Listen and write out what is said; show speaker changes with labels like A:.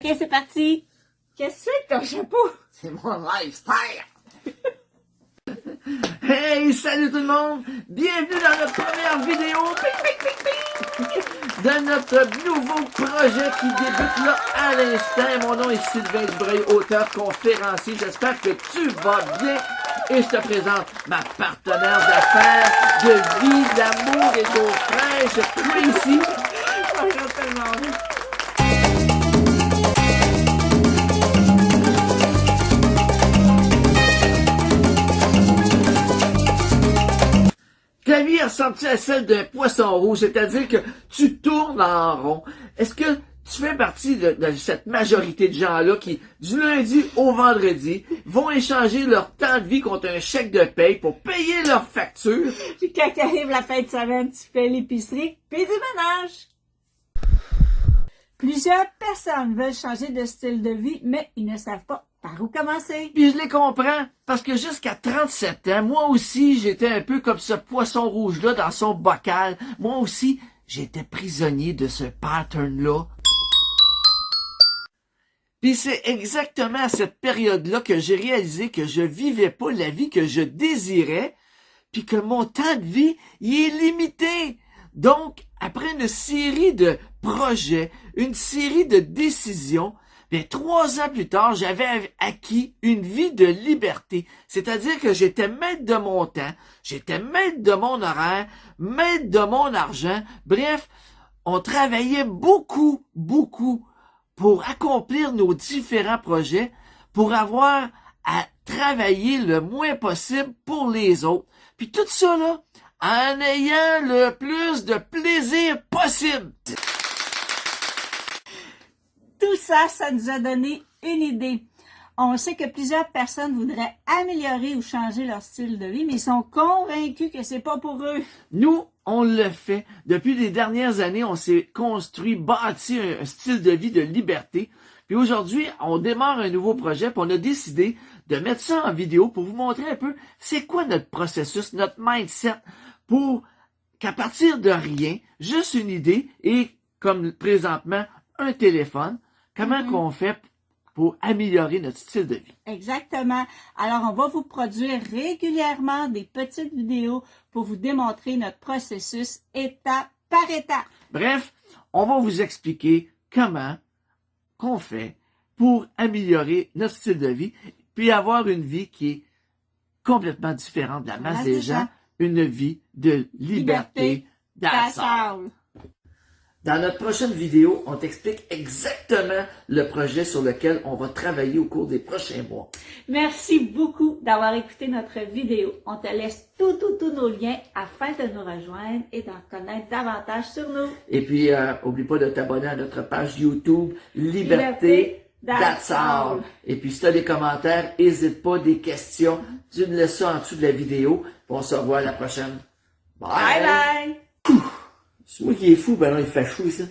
A: Ok, c'est parti. Qu'est-ce que c'est que ton chapeau?
B: C'est mon lifestyle! Hey, salut tout le monde! Bienvenue dans notre première vidéo de notre nouveau projet qui débute là à l'instant. Mon nom est Sylvain Dubreuil, auteur, conférencier. J'espère que tu vas bien. Et je te présente ma partenaire d'affaires, de vie, d'amour et d'eau fraîche, Tracy.
A: Bonjour tout le monde.
B: Ta vie ressemble-t-elle à celle d'un poisson rouge, c'est-à-dire que tu tournes en rond? Est-ce que tu fais partie de cette majorité de gens-là qui, du lundi au vendredi, vont échanger leur temps de vie contre un chèque de paye pour payer leurs factures?
A: Puis quand arrive la fin de semaine, tu fais l'épicerie, puis du ménage. Plusieurs personnes veulent changer de style de vie, mais ils ne savent pas par où commencer.
B: Puis je les comprends, parce que jusqu'à 37 ans, moi aussi, j'étais un peu comme ce poisson rouge-là dans son bocal. Moi aussi, j'étais prisonnier de ce pattern-là. Puis c'est exactement à cette période-là que j'ai réalisé que je vivais pas la vie que je désirais, puis que mon temps de vie, il est limité. Donc, après une série de projets, une série de décisions, bien, 3 ans plus tard, j'avais acquis une vie de liberté. C'est-à-dire que j'étais maître de mon temps, j'étais maître de mon horaire, maître de mon argent. Bref, on travaillait beaucoup pour accomplir nos différents projets, pour avoir à travailler le moins possible pour les autres. Puis tout ça, là, en ayant le plus de plaisir possible.
A: Tout ça, ça nous a donné une idée. On sait que plusieurs personnes voudraient améliorer ou changer leur style de vie, mais ils sont convaincus que c'est pas pour eux.
B: Nous, on le fait. Depuis les dernières années, on s'est construit, bâti un style de vie de liberté. Puis aujourd'hui, on démarre un nouveau projet, puis on a décidé de mettre ça en vidéo pour vous montrer un peu c'est quoi notre processus, notre mindset, pour qu'à partir de rien, juste une idée et comme présentement un téléphone, comment qu'on fait pour améliorer notre style de vie.
A: Exactement. Alors, on va vous produire régulièrement des petites vidéos pour vous démontrer notre processus étape par étape.
B: Bref, on va vous expliquer comment qu'on fait pour améliorer notre style de vie, puis avoir une vie qui est complètement différente de la masse des gens, une vie de liberté, d'assaut. Dans notre prochaine vidéo, on t'explique exactement le projet sur lequel on va travailler au cours des prochains mois.
A: Merci beaucoup d'avoir écouté notre vidéo. On te laisse tous nos liens afin de nous rejoindre et d'en connaître davantage sur nous.
B: Et puis, oublie pas de t'abonner à notre page YouTube Liberté d'assaut. Et puis, si tu as des commentaires, n'hésite pas, des questions, tu me laisses ça en dessous de la vidéo. On se revoit à la prochaine.
A: Bye bye!
B: C'est moi qui est fou, ben non, il fait chaud, ça.